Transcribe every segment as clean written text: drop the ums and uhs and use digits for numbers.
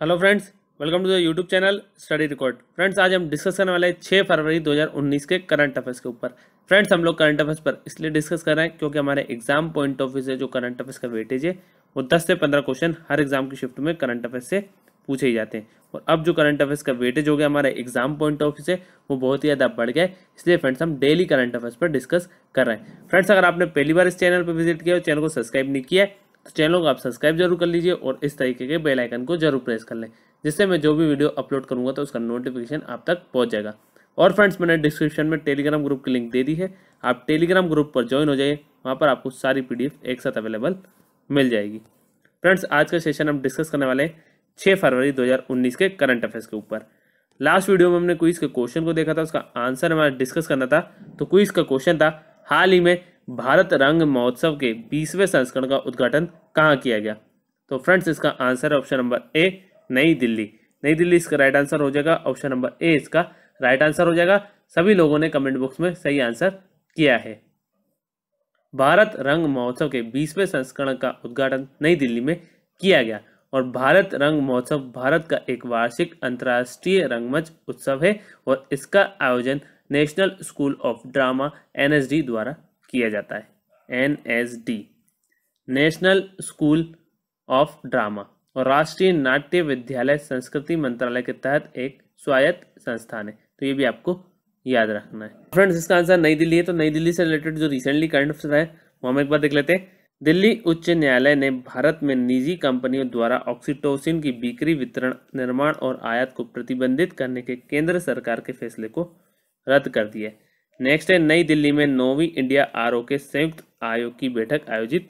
Hello friends, welcome to the YouTube channel study record. Friends, आज हम discuss करने वाले हैं 6 फरवरी 2019 के करंट अफेयर्स के ऊपर। फ्रेंड्स, हम लोग करंट अफेयर्स पर इसलिए डिस्कस कर रहे हैं क्योंकि हमारे एग्जाम पॉइंट ऑफ व्यू से जो करंट अफेयर्स का वेटेज है वो 10 से 15 क्वेश्चन हर एग्जाम की शिफ्ट में करंट अफेयर्स से पूछे ही जाते हैं। और अब जो करंट अफेयर्स का वेटेज हो गया हमारे एग्जाम पॉइंट ऑफ व्यू से वो बहुत ही ज़्यादा बढ़ गया है, इसलिए फ्रेंड्स हम डेली करंट अफेयर्स पर डिस्कस कर रहे हैं। फ्रेंड्स, अगर आपने पहली बार इस चैनल पर विजिट किया और चैनल को सब्सक्राइब नहीं किया है तो चैनल को आप सब्सक्राइब जरूर कर लीजिए और इस तरीके के बेल आइकन को जरूर प्रेस कर लें, जिससे मैं जो भी वीडियो अपलोड करूंगा तो उसका नोटिफिकेशन आप तक पहुंच जाएगा। और फ्रेंड्स, मैंने डिस्क्रिप्शन में टेलीग्राम ग्रुप की लिंक दे दी है, आप टेलीग्राम ग्रुप पर ज्वाइन हो जाइए, वहाँ पर आपको सारी पीडीएफ एक साथ अवेलेबल मिल जाएगी। फ्रेंड्स, आज का सेशन हम डिस्कस करने वाले हैं 6 फरवरी 2019 के करंट अफेयर्स के ऊपर। लास्ट वीडियो में हमने क्विज के क्वेश्चन को देखा था, उसका आंसर हमारा डिस्कस करना था। तो क्विज का क्वेश्चन था, हाल ही में भारत रंग महोत्सव के 20वें संस्करण का उद्घाटन कहाँ किया गया? तो फ्रेंड्स, इसका आंसर है ऑप्शन नंबर ए, नई दिल्ली। नई दिल्ली इसका राइट आंसर हो जाएगा। ऑप्शन नंबर ए इसका राइट आंसर हो जाएगा। सभी लोगों ने कमेंट बॉक्स में सही आंसर किया है। भारत रंग महोत्सव के 20वें संस्करण का उद्घाटन नई दिल्ली में किया गया। और भारत रंग महोत्सव भारत का एक वार्षिक अंतर्राष्ट्रीय रंगमंच उत्सव है और इसका आयोजन national school of drama NSD द्वारा किया जाता है। NSD, national school of drama, और राष्ट्रीय नाट्य विद्यालय संस्कृति मंत्रालय के तहत एक स्वायत्त संस्थान है। तो ये भी आपको याद रखना है। फ्रेंड्स, इसका आंसर नई दिल्ली है। तो नई दिल्ली से रिलेटेड जो रिसेंटली करंट अफेयर है वो हम एक बार देख लेते हैं। दिल्ली उच्च न्यायालय ने भारत में निजी कंपनियों द्वारा ऑक्सीटोसिन की बिक्री, वितरण, निर्माण और आयात को प्रतिबंधित करने के केंद्र सरकार के फैसले को रद्द कर दिया है। नेक्स्ट है, नई दिल्ली में 9वीं इंडिया आरओ के संयुक्त आयोग की बैठक आयोजित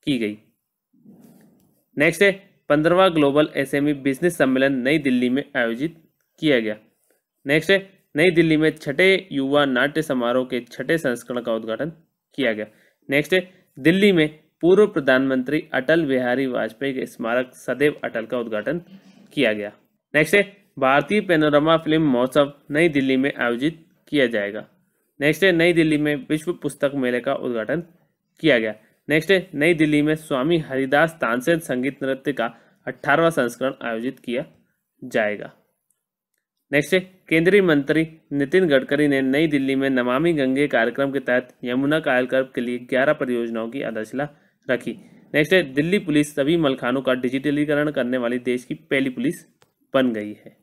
की गई। नेक्स्ट है, 15वां ग्लोबल एसएमई बिजनेस सम्मेलन नई दिल्ली में आयोजित किया गया। नेक्स्ट है, नई दिल्ली में 6ठे युवा नाट्य समारोह के 6ठे संस्करण का उद्घाटन किया गया। नेक्स्ट है, दिल्ली में पूर्व प्रधानमंत्री अटल बिहारी वाजपेयी के स्मारक सदैव अटल का उद्घाटन किया गया। नेक्स्ट है, भारतीय पैनोरमा फिल्म महोत्सव नई दिल्ली में आयोजित किया जाएगा। नेक्स्ट है, नई दिल्ली में विश्व पुस्तक मेले का उद्घाटन किया गया। नेक्स्ट है, नई दिल्ली में स्वामी हरिदास तानसेन संगीत नृत्य का 18वां संस्करण आयोजित किया जाएगा। नेक्स्ट है, केंद्रीय मंत्री नितिन गडकरी ने नई दिल्ली में नमामि गंगे कार्यक्रम के तहत यमुना कायाकल्प के लिए 11 परियोजनाओं की आधारशिला रखी। नेक्स्ट है, दिल्ली पुलिस सभी मलखानों का डिजिटलीकरण करने वाली देश की पहली पुलिस बन गई है।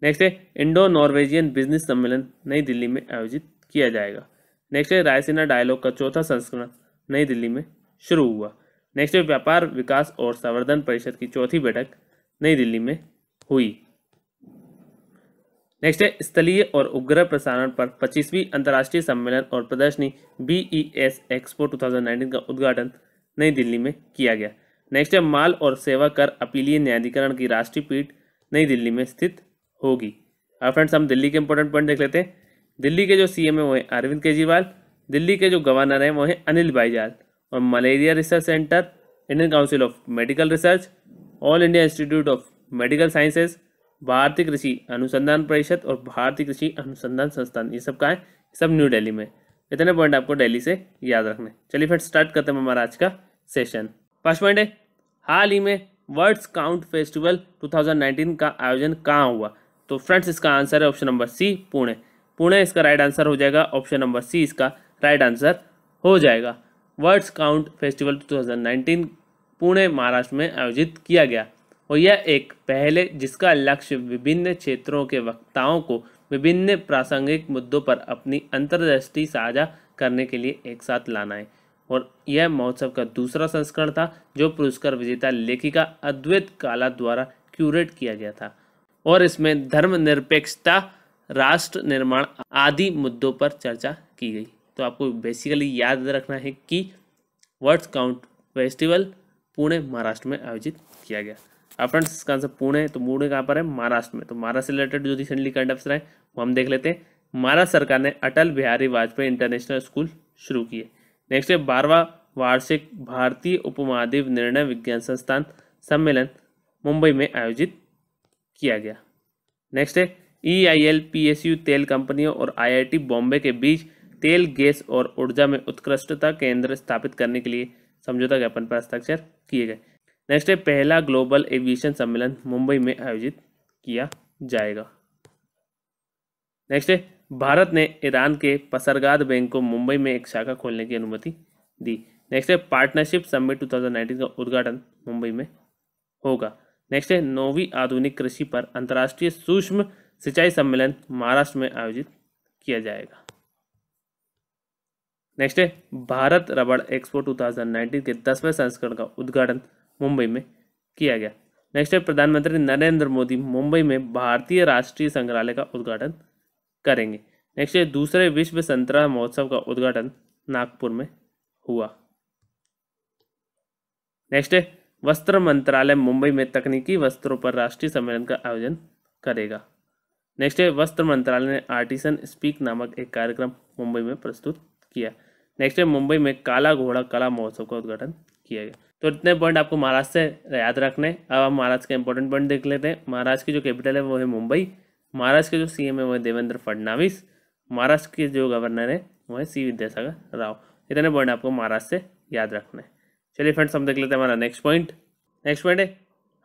नेक्स्ट है, इंडो नॉर्वेजियन बिजनेस सम्मेलन नई दिल्ली में आयोजित किया जाएगा। नेक्स्ट है, रायसीना डायलॉग का 4था संस्करण नई दिल्ली में शुरू हुआ। नेक्स्ट है, व्यापार विकास और संवर्धन परिषद की 4थी बैठक नई दिल्ली में हुई। नेक्स्ट है, स्थलीय और उपग्रह प्रसारण पर 25वीं अंतर्राष्ट्रीय सम्मेलन और प्रदर्शनी BES एक्सपो 2019 का उद्घाटन नई दिल्ली में किया गया। नेक्स्ट है, माल और सेवा कर अपीलीय न्यायाधिकरण की राष्ट्रीय पीठ नई दिल्ली में स्थित होगी। अब फ्रेंड्स, हम दिल्ली के इंपॉर्टेंट पॉइंट देख लेते हैं। दिल्ली के जो सीएम है वो है अरविंद केजरीवाल। दिल्ली के जो गवर्नर हैं वो है अनिल बैजल। और malaria research centre, Indian council of medical research, all India institute of medical sciences, भारतीय कृषि अनुसंधान परिषद और भारतीय कृषि अनुसंधान संस्थान, ये सब कहाँ है? सब न्यू दिल्ली में। इतने पॉइंट आपको दिल्ली से याद रखने। चलिए फ्रेंड्स, स्टार्ट करते हैं हमारा आज का सेशन। फर्स्ट पॉइंट है, हाल ही में वर्ड्स काउंट फेस्टिवल 2019 का आयोजन कहाँ हुआ? तो फ्रेंड्स, इसका आंसर है option number C, Pune. Pune इसका राइट आंसर हो जाएगा। ऑप्शन नंबर सी इसका राइट आंसर हो जाएगा। Words count festival 2019 Pune Maharashtra में आयोजित किया गया और यह एक पहल है जिसका लक्ष्य विभिन्न क्षेत्रों के वक्ताओं को विभिन्न प्रासंगिक मुद्दों पर अपनी अंतर्दृष्टि साझा करने के लिए एक साथ लाना है। और यह महोत्सव का दूसरा संस्करण था जो पुरस्कार विजेता लेखिका अद्वैत काला द्वारा क्यूरेट किया गया था और इसमें धर्मनिरपेक्षता, राष्ट्र निर्माण आदि मुद्दों पर चर्चा की गई। तो आपको बेसिकली याद रखना है कि words count festival Pune Maharashtra में आयोजित किया गया। अब फ्रेंड्स, इसका आंसर पुणे, तो पुणे कहाँ पर है? महाराष्ट्र में। तो महाराष्ट्र से रिलेटेड जो रिसेंटली करंट अफेयर है वो हम देख लेते हैं। महाराष्ट्र सरकार ने अटल बिहारी वाजपेयी इंटरनेशनल स्कूल शुरू किए। नेक्स्ट है, 12वां वार्षिक भारतीय उपमहाद्वीप निर्णय विज्ञान संस्थान सम्मेलन मुंबई में आयोजित किया गया। नेक्स्ट है, EIL PSU तेल कंपनियों और IIT बॉम्बे के बीच तेल, गैस और ऊर्जा में उत्कृष्टता केंद्र स्थापित करने के लिए समझौता ज्ञापन पर हस्ताक्षर किए गए। नेक्स्ट है पहला ग्लोबल एविएशन सम्मेलन मुंबई में आयोजित किया जाएगा। नेक्स्ट है भारत ने ईरान के पसरगाद बैंक को मुंबई में एक शाखा खोलने की अनुमति दी। नेक्स्ट है पार्टनरशिप समिट 2019 का उद्घाटन मुंबई में होगा। नेक्स्ट है 9वीं आधुनिक कृषि पर अंतर्राष्ट्रीय सूक्ष्म सिंचाई सम्मेलन महाराष्ट्र में आयोजित किया जाएगा। नेक्स्ट है भारत रबड़ एक्सपो 2019 के 10वें संस्करण का उद्घाटन मुंबई में किया गया। नेक्स्ट है प्रधानमंत्री नरेंद्र मोदी मुंबई में भारतीय राष्ट्रीय संग्रहालय का उद्घाटन करेंगे। नेक्स्ट है दूसरे विश्व संतरा महोत्सव का उद्घाटन नागपुर में हुआ। नेक्स्ट है वस्त्र मंत्रालय मुंबई में तकनीकी वस्त्रों पर राष्ट्रीय सम्मेलन का आयोजन करेगा। नेक्स्ट है वस्त्र मंत्रालय ने आर्टिसन स्पीक नामक एक कार्यक्रम मुंबई में प्रस्तुत किया। नेक्स्ट है मुंबई में काला घोड़ा कला महोत्सव का उद्घाटन किया गया। तो इतने पॉइंट आपको महाराष्ट्र से याद रखने। अब हम महाराष्ट्र के इंपॉर्टेंट पॉइंट देख लेते हैं। महाराष्ट्र की जो कैपिटल है वो है मुंबई। महाराष्ट्र के जो सीएम है वो है देवेंद्र फडणवीस। महाराष्ट्र के जो गवर्नर है वो है सी विद्यासागर राव। इतने पॉइंट आपको महाराष्ट्र से याद रखना है। चलिए फ्रेंड्स हम देख लेते हैं हमारा नेक्स्ट पॉइंट है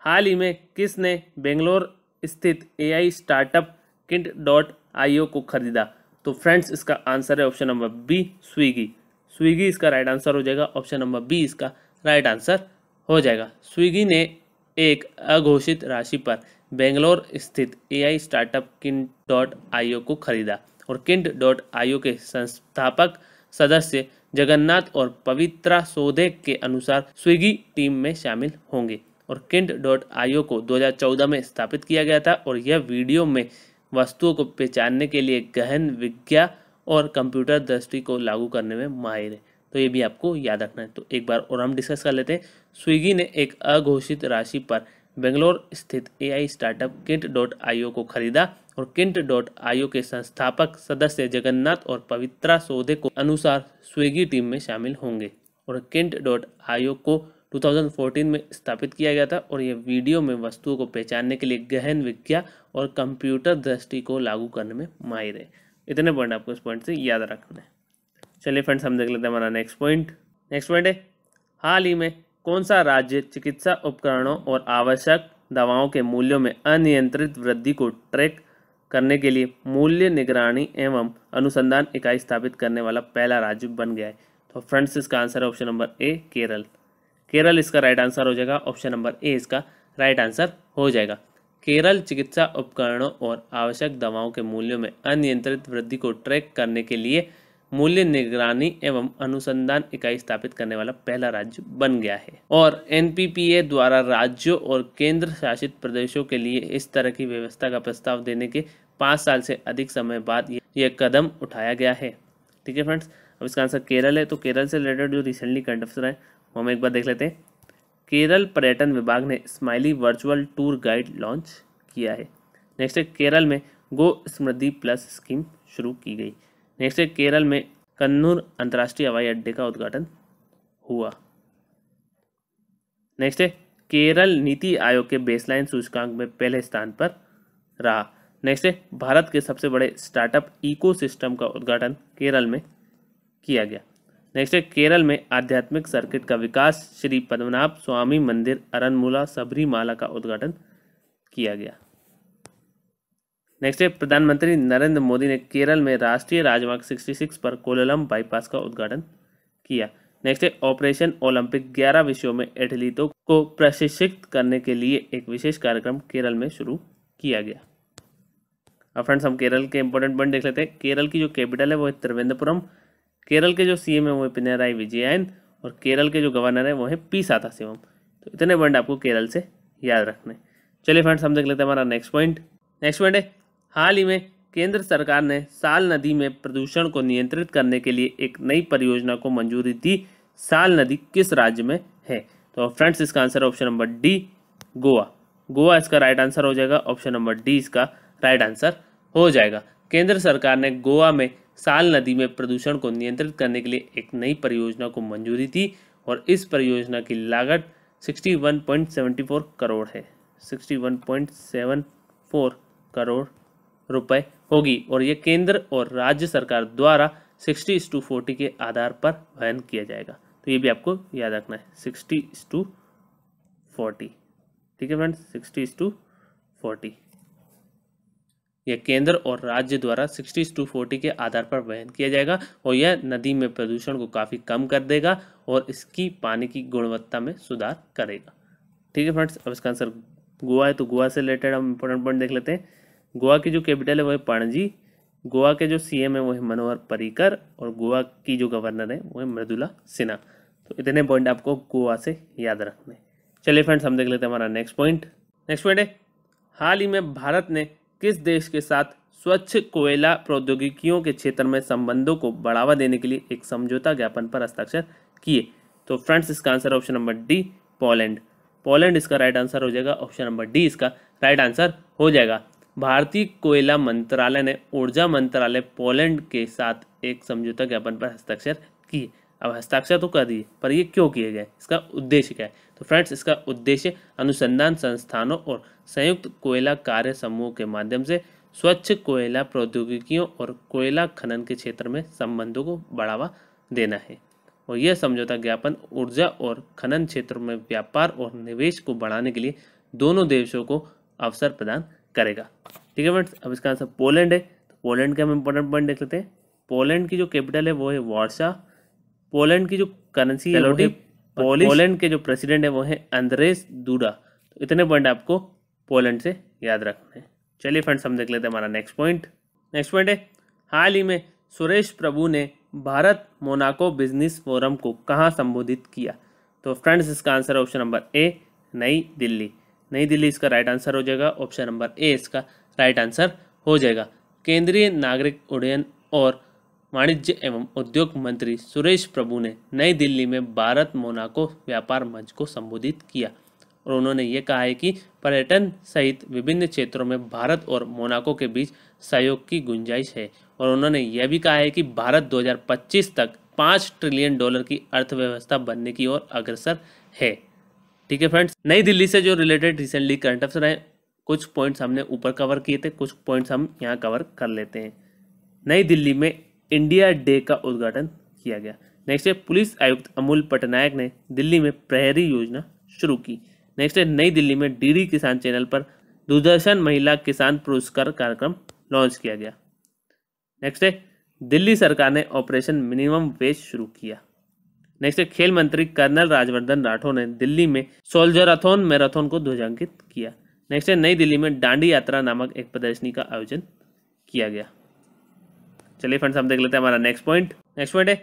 हाल ही में किसने बेंगलोर स्थित AI स्टार्टअप Kint.io को खरीदा। तो फ्रेंड्स इसका आंसर है ऑप्शन नंबर बी स्विगी इसका राइट आंसर हो जाएगा। ऑप्शन नंबर बी इसका राइट आंसर हो जाएगा। स्विगी ने एक अघोषित राशि पर बेंगलोर स्थित AI स्टार्टअप Kint.io को खरीदा और Kint.io के संस्थापक सदस्य जगन्नाथ और पवित्रा सोधे के अनुसार स्विगी टीम में शामिल होंगे और Kint.io को 2014 में स्थापित किया गया था और यह वीडियो में वस्तुओं को पहचानने के लिए गहन विज्ञान और कंप्यूटर दृष्टि को लागू करने में माहिर है। तो ये भी आपको याद रखना है। तो एक बार और हम डिस्कस कर लेते हैं। स्विगी ने एक अघोषित राशि पर बेंगलोर स्थित AI स्टार्टअप Kint.io को खरीदा और Kint.io के संस्थापक सदस्य जगन्नाथ और पवित्रा सोधे को अनुसार स्विगी टीम में शामिल होंगे और Kint.io को 2014 में स्थापित किया गया था और यह वीडियो में वस्तुओं को पहचानने के लिए गहन विज्ञान और कंप्यूटर दृष्टि को लागू करने में माहिर है। इतने पॉइंट आपको इस पॉइंट से याद रखना है। चलिए फ्रेंड्स हम देख लेते हैं हमारा नेक्स्ट पॉइंट है हाल ही में कौन सा राज्य चिकित्सा उपकरणों और आवश्यक दवाओं के मूल्यों में अनियंत्रित वृद्धि को ट्रैक करने के लिए मूल्य निगरानी एवं अनुसंधान इकाई स्थापित करने वाला पहला राज्य बन गया है। तो फ्रेंड्स इसका आंसर है ऑप्शन नंबर ए केरल इसका राइट आंसर हो जाएगा। ऑप्शन नंबर ए इसका राइट आंसर हो जाएगा। केरल चिकित्सा उपकरणों और आवश्यक दवाओं के मूल्यों में अनियंत्रित वृद्धि को ट्रैक करने के लिए मूल्य निगरानी एवं अनुसंधान इकाई स्थापित करने वाला पहला राज्य बन गया है और NPPA द्वारा राज्यों और केंद्र शासित प्रदेशों के लिए इस तरह की व्यवस्था का प्रस्ताव देने के 5 साल से अधिक समय बाद यह कदम उठाया गया है। ठीक है फ्रेंड्स, अब इसका आंसर केरल है। तो केरल से रिलेटेड जो रिसेंटली करंट अफेयर है वो हम एक बार देख लेते हैं। केरल पर्यटन विभाग ने smiley virtual tour guide launch किया है। नेक्स्ट है केरल में गो समृद्धि प्लस स्कीम शुरू की गई। नेक्स्ट है केरल में कन्नूर अंतर्राष्ट्रीय हवाई अड्डे का उद्घाटन हुआ। नेक्स्ट है केरल नीति आयोग के बेसलाइन सूचकांक में पहले स्थान पर रहा। नेक्स्ट है भारत के सबसे बड़े स्टार्टअप इकोसिस्टम का उद्घाटन केरल में किया गया। नेक्स्ट है केरल में आध्यात्मिक सर्किट का विकास श्री पद्मनाभ स्वामी मंदिर अरनमुला सबरीमाला का उद्घाटन किया गया। नेक्स्ट है प्रधानमंत्री नरेंद्र मोदी ने केरल में राष्ट्रीय राजमार्ग 66 पर कोल्लम बाईपास का उद्घाटन किया। नेक्स्ट है ऑपरेशन ओलंपिक 11 विषयों में एथलीटों को प्रशिक्षित करने के लिए एक विशेष कार्यक्रम केरल में शुरू किया गया। अब फ्रेंड्स हम केरल के इंपॉर्टेंट पॉइंट देख लेते हैं। केरल की जो कैपिटल है वो है त्रिवेंद्रपुरम। केरल के जो सीएम है वो है पिनराई विजयन और केरल के जो गवर्नर है वो है पी साथाशिवम। तो इतने पॉइंट आपको केरल से याद रखने। चलिए फ्रेंड्स हम देख लेते हैं हमारा नेक्स्ट पॉइंट है हाल ही में केंद्र सरकार ने साल नदी में प्रदूषण को नियंत्रित करने के लिए एक नई परियोजना को मंजूरी दी। साल नदी किस राज्य में है? तो फ्रेंड्स इसका answer option number D Goa इसका राइट आंसर हो जाएगा। ऑप्शन नंबर डी इसका राइट आंसर हो जाएगा। केंद्र सरकार ने गोवा में साल नदी में प्रदूषण को नियंत्रित करने के लिए एक नई परियोजना को मंजूरी दी और इस परियोजना की लागत 61.74 करोड़ है। 61.74 करोड़ रुपए होगी और ये केंद्र और राज्य सरकार द्वारा 60:40 के आधार पर वहन किया जाएगा। तो ये भी आपको याद रखना है, 60:40। 60/40। ठीक है फ्रेंड्स, 60/40। यह केंद्र और राज्य द्वारा 60/40 के आधार पर वहन किया जाएगा और यह नदी में प्रदूषण को काफ़ी कम कर देगा और इसकी पानी की गुणवत्ता में सुधार करेगा। ठीक है फ्रेंड्स, अब इसका आंसर गोवा है, तो गोवा से रिलेटेड हम इंपॉर्टेंट पॉइंट देख लेते हैं। गोवा की जो कैपिटल है वो है पणजी, गोवा के जो सीएम है वो है मनोहर पर्रिकर और गोवा की जो गवर्नर है वो है मृदुला सिन्हा। तो इतने पॉइंट आपको गोवा से याद रखने। चलिए फ्रेंड्स, हम देख लेते हैं हमारा नेक्स्ट पॉइंट है, हाल ही में भारत ने किस देश के साथ स्वच्छ कोयला प्रौद्योगिकियों के क्षेत्र में संबंधों को बढ़ावा देने के लिए एक समझौता ज्ञापन पर हस्ताक्षर किए? तो फ्रेंड्स, इसका answer option number D, Poland इसका राइट आंसर हो जाएगा। ऑप्शन नंबर डी इसका राइट आंसर हो जाएगा। भारतीय कोयला मंत्रालय ने ऊर्जा मंत्रालय पोलैंड के साथ एक समझौता ज्ञापन पर हस्ताक्षर किए। अब हस्ताक्षर तो कर दिए, पर ये क्यों किए गए, इसका उद्देश्य क्या है? तो फ्रेंड्स, इसका उद्देश्य अनुसंधान संस्थानों और संयुक्त कोयला कार्य समूह के माध्यम से स्वच्छ कोयला प्रौद्योगिकियों और कोयला खनन के क्षेत्र में संबंधों को बढ़ावा देना है और यह समझौता ज्ञापन ऊर्जा और खनन क्षेत्रों में व्यापार और निवेश को बढ़ाने के लिए दोनों देशों को अवसर प्रदान करेगा। ठीक है फ्रेंड्स, अब इसका आंसर पोलैंड है। तो पोलैंड के हम इंपॉर्टेंट पॉइंट देख लेते हैं। पोलैंड की जो कैपिटल है वो है वार्सा, पोलैंड की जो करेंसी है वो है पोलैंड के जो प्रेसिडेंट है वो है अंद्रेस दूडा। तो इतने पॉइंट आपको पोलैंड से याद रखने हैं। चलिए फ्रेंड्स, हम देख लेते हैं हमारा नेक्स्ट पॉइंट है, हाल ही में सुरेश प्रभु ने भारत मोनाको बिजनेस फोरम को कहाँ संबोधित किया? तो फ्रेंड्स, इसका आंसर है ऑप्शन नंबर ए, नई दिल्ली इसका राइट आंसर हो जाएगा। ऑप्शन नंबर ए इसका राइट आंसर हो जाएगा। केंद्रीय नागरिक उड्डयन और वाणिज्य एवं उद्योग मंत्री सुरेश प्रभु ने नई दिल्ली में भारत मोनाको व्यापार मंच को संबोधित किया और उन्होंने ये कहा है कि पर्यटन सहित विभिन्न क्षेत्रों में भारत और मोनाको के बीच सहयोग की गुंजाइश है और उन्होंने यह भी कहा है कि भारत 2025 तक $5 ट्रिलियन की अर्थव्यवस्था बनने की ओर अग्रसर है। ठीक है फ्रेंड्स, नई दिल्ली से जो रिलेटेड रिसेंटली करंट अफेयर है, कुछ पॉइंट्स हमने ऊपर कवर किए थे, कुछ पॉइंट्स हम यहाँ कवर कर लेते हैं। नई दिल्ली में इंडिया डे का उद्घाटन किया गया। नेक्स्ट है, पुलिस आयुक्त अमूल पटनायक ने दिल्ली में प्रहरी योजना शुरू की। नेक्स्ट है, नई दिल्ली में डीडी किसान चैनल पर दूरदर्शन महिला किसान पुरस्कार कार्यक्रम लॉन्च किया गया। नेक्स्ट है, दिल्ली सरकार ने ऑपरेशन मिनिमम वेज शुरू किया। नेक्स्ट है, खेल मंत्री कर्नल राज्यवर्धन राठौर ने दिल्ली में सोल्जराथन मैराथन को ध्वजांकित किया। नेक्स्ट है, नई दिल्ली में दांडी यात्रा नामक एक प्रदर्शनी का आयोजन किया गया। चलिए फ्रेंड्स, हम देख लेते हैं हमारा नेक्स्ट पॉइंट है,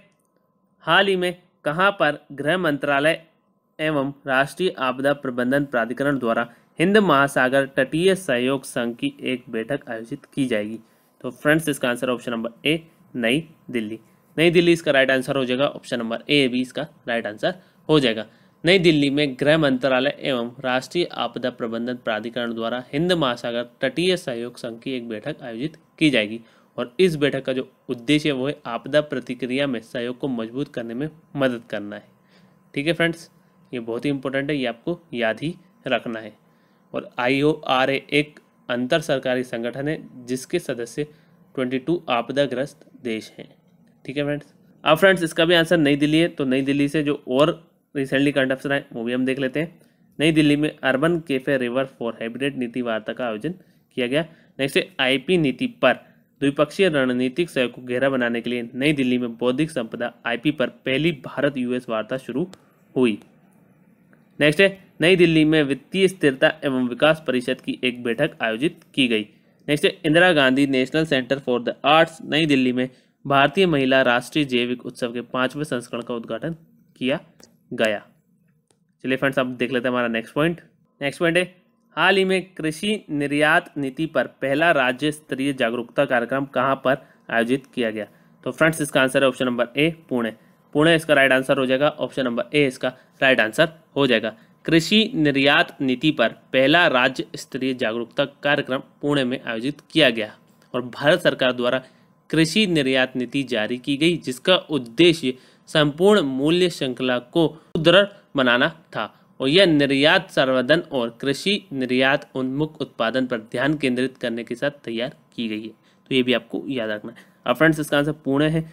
हाल ही में कहां पर गृह मंत्रालय एवं राष्ट्रीय आपदा प्रबंधन प्राधिकरण द्वारा हिंद महासागर तटीय सहयोग संघ की एक बैठक आयोजित की जाएगी? तो फ्रेंड्स, इसका आंसर ऑप्शन नंबर ए, नई दिल्ली इसका राइट आंसर हो जाएगा। ऑप्शन नंबर ए भी इसका राइट आंसर हो जाएगा। नई दिल्ली में गृह मंत्रालय एवं राष्ट्रीय आपदा प्रबंधन प्राधिकरण द्वारा हिंद महासागर तटीय सहयोग संघ की एक बैठक आयोजित की जाएगी और इस बैठक का जो उद्देश्य है वो है आपदा प्रतिक्रिया में सहयोग को मजबूत करने में मदद करना है। ठीक है फ्रेंड्स, ये बहुत ही इंपॉर्टेंट है, ये आपको याद ही रखना है। और IORA एक अंतर सरकारी संगठन है जिसके सदस्य 22 आपदाग्रस्त देश हैं। ठीक है फ्रेंड्स, अब फ्रेंड्स इसका भी आंसर नई दिल्ली है। तो नई दिल्ली से जो और रिसेंटली करंट अफेयर है वो भी हम देख लेते हैं। नई दिल्ली में urban cafe river for habitat नीति वार्ता का आयोजन किया गया। नेक्स्ट है, IP नीति पर द्विपक्षीय रणनीतिक सहयोग को गहरा बनाने के लिए नई दिल्ली में बौद्धिक संपदा IP पर पहली भारत US वार्ता शुरू हुई। नेक्स्ट है, नई दिल्ली में वित्तीय स्थिरता एवं विकास परिषद की एक बैठक आयोजित की गई। नेक्स्ट है, Indira Gandhi national centre for the arts नई दिल्ली में भारतीय महिला राष्ट्रीय जैविक उत्सव के 5वें संस्करण का उद्घाटन किया गया। चलिए फ्रेंड्स, अब देख लेते हैं हमारा नेक्स्ट पॉइंट है, हाल ही में कृषि निर्यात नीति पर पहला राज्य स्तरीय जागरूकता कार्यक्रम कहां पर आयोजित किया गया? तो फ्रेंड्स, इसका आंसर है ऑप्शन नंबर ए, पुणे इसका राइट आंसर हो जाएगा। ऑप्शन नंबर ए इसका राइट आंसर हो जाएगा। कृषि निर्यात नीति पर पहला राज्य स्तरीय जागरूकता कार्यक्रम पुणे में आयोजित किया गया और भारत सरकार द्वारा कृषि निर्यात नीति जारी की गई जिसका उद्देश्य संपूर्ण मूल्य श्रृंखला को सुदृढ़ बनाना था और यह निर्यात संवर्धन और कृषि निर्यात उन्मुख उत्पादन पर ध्यान केंद्रित करने के साथ तैयार की गई है। तो ये भी आपको याद रखना है। अब फ्रेंड्स, इसका आंसर पुणे है।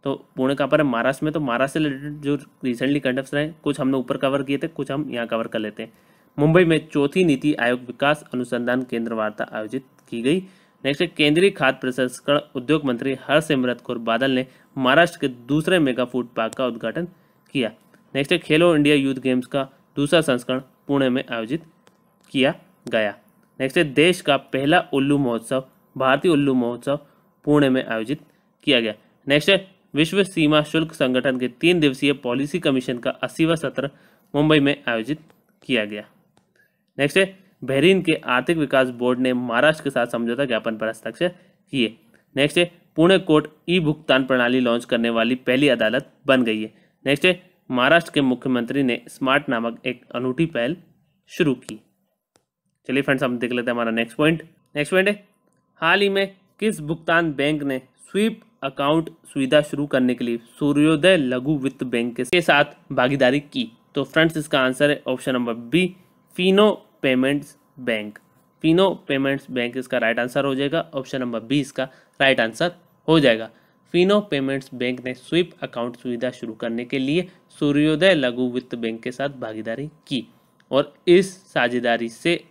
तो पुणे कहाँ पर है? महाराष्ट्र में। तो महाराष्ट्र से रिलेटेड जो रिसेंटली करंट अफेयर हैं कुछ हमने ऊपर कवर किए थे, कुछ हम यहाँ कवर कर लेते हैं। मुंबई में चौथी नीति आयोग विकास अनुसंधान केंद्र वार्ता आयोजित की गई। नेक्स्ट है केंद्रीय खाद्य प्रसंस्करण उद्योग मंत्री हरसिमरत कौर बादल ने महाराष्ट्र के दूसरे मेगा फूड पार्क का उद्घाटन किया। नेक्स्ट है खेलो इंडिया यूथ गेम्स का दूसरा संस्करण पुणे में आयोजित किया गया। नेक्स्ट है देश का पहला उल्लू महोत्सव भारतीय उल्लू महोत्सव पुणे में आयोजित किया गया। नेक्स्ट है विश्व सीमा शुल्क संगठन के 3 दिवसीय पॉलिसी कमीशन का 80वां सत्र मुंबई में आयोजित किया गया। नेक्स्ट है बहरीन के आर्थिक विकास बोर्ड ने महाराष्ट्र के साथ समझौता ज्ञापन पर हस्ताक्षर किए। नेक्स्ट है पुणे कोर्ट ई भुगतान प्रणाली लॉन्च करने वाली पहली अदालत बन गई है। नेक्स्ट है महाराष्ट्र के मुख्यमंत्री ने स्मार्ट नामक एक अनूठी पहल शुरू की। चलिए फ्रेंड्स हम देख लेते हैं हमारा नेक्स्ट पॉइंट है हाल ही में किस भुगतान बैंक ने स्वीप अकाउंट सुविधा शुरू करने के लिए सूर्योदय लघु वित्त बैंक के साथ भागीदारी की? तो फ्रेंड्स इसका आंसर है option number B, Fino Payments Bank. Fino Payments Bank इसका राइट आंसर हो जाएगा। ऑप्शन नंबर बी इसका राइट आंसर हो जाएगा। फिनो पेमेंट्स बैंक ने स्वीप अकाउंट सुविधा शुरू करने के लिए सूर्योदय लघु वित्त बैंक के साथ भागीदारी की और इस साझेदारी से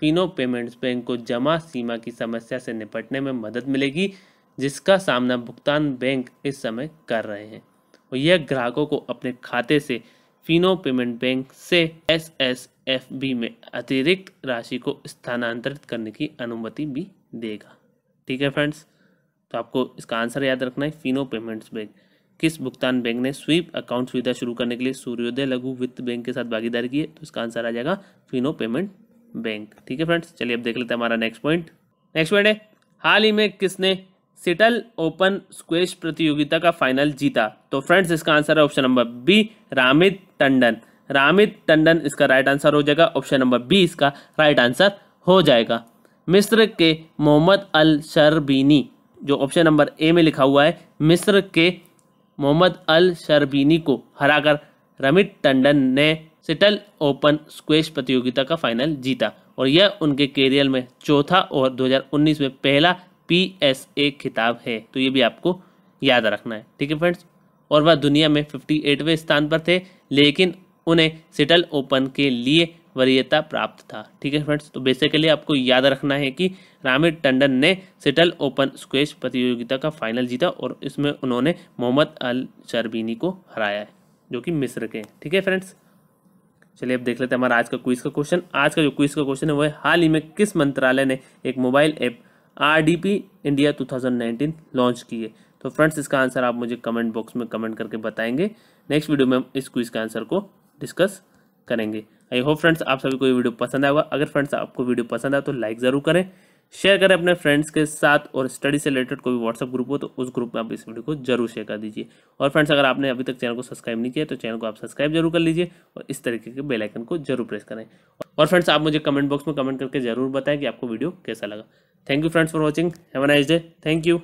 फिनो पेमेंट्स बैंक को जमा सीमा की समस्या से निपटने में मदद मिलेगी, जिसका सामना भुगतान बैंक इस समय कर रहे हैं और यह ग्राहकों को अपने खाते से फिनो पेमेंट बैंक से SSFB में अतिरिक्त राशि को स्थानांतरित करने की अनुमति भी देगा। ठीक है फ्रेंड्स, तो आपको इसका आंसर याद रखना है फिनो पेमेंट्स बैंक। किस भुगतान बैंक ने स्वीप अकाउंट सुविधा शुरू करने के लिए सूर्योदय लघु वित्त बैंक के साथ भागीदारी की है? तो इसका आंसर आ जाएगा फिनो पेमेंट बैंक। ठीक है फ्रेंड्स, चलिए अब देख लेते हैं हमारा नेक्स्ट पॉइंट है हाल ही में किसने सिटल ओपन स्क्वैश प्रतियोगिता का फाइनल जीता? तो फ्रेंड्स इसका आंसर है ऑप्शन नंबर बी, रामित टंडन इसका राइट आंसर हो जाएगा। ऑप्शन नंबर बी इसका राइट आंसर हो जाएगा। मिस्र के मोहम्मद अल शरबीनी, जो ऑप्शन नंबर ए में लिखा हुआ है, मिस्र के मोहम्मद अल शरबीनी को हराकर रामित टंडन ने सिटल ओपन स्क्वैश प्रतियोगिता का फाइनल जीता और यह उनके कैरियर में चौथा और 2019 में पहला PSA खिताब है। तो ये भी आपको याद रखना है। ठीक है फ्रेंड्स, और वह दुनिया में 58वें स्थान पर थे, लेकिन उन्हें सिटल ओपन के लिए वरीयता प्राप्त था। ठीक है फ्रेंड्स, तो बेसिकली आपको याद रखना है कि रामित टंडन ने सिटल ओपन स्क्वैश प्रतियोगिता का फाइनल जीता और इसमें उन्होंने मोहम्मद अल शरबीनी को हराया है, जो कि मिस्र के हैं। ठीक है फ्रेंड्स, चलिए अब देख लेते हैं हमारा आज का क्विज का क्वेश्चन। आज का जो क्विज का क्वेश्चन है वो है हाल ही में किस मंत्रालय ने एक mobile app RDP India 2019 launch की है? तो फ्रेंड्स इसका आंसर आप मुझे कमेंट बॉक्स में कमेंट करके बताएंगे। नेक्स्ट वीडियो में हम इस क्विज का आंसर को डिस्कस करेंगे। आई होप फ्रेंड्स आप सभी को ये वीडियो पसंद आएगा। अगर फ्रेंड्स आपको वीडियो पसंद आए तो लाइक ज़रूर करें, शेयर करें अपने फ्रेंड्स के साथ, और स्टडी से रिलेटेड कोई व्हाट्सअप ग्रुप हो तो उस ग्रुप में आप इस वीडियो को जरूर शेयर कर दीजिए। और फ्रेंड्स अगर आपने अभी तक चैनल को सब्सक्राइब नहीं किया तो चैनल को आप सब्सक्राइब जरूर कर लीजिए और इस तरीके के बेल आइकन को जरूर प्रेस करें। और फ्रेंड्स आप मुझे कमेंट बॉक्स में कमेंट करके जरूर बताएं कि आपको वीडियो कैसा लगा। Thank you friends for watching, have a nice day, thank you.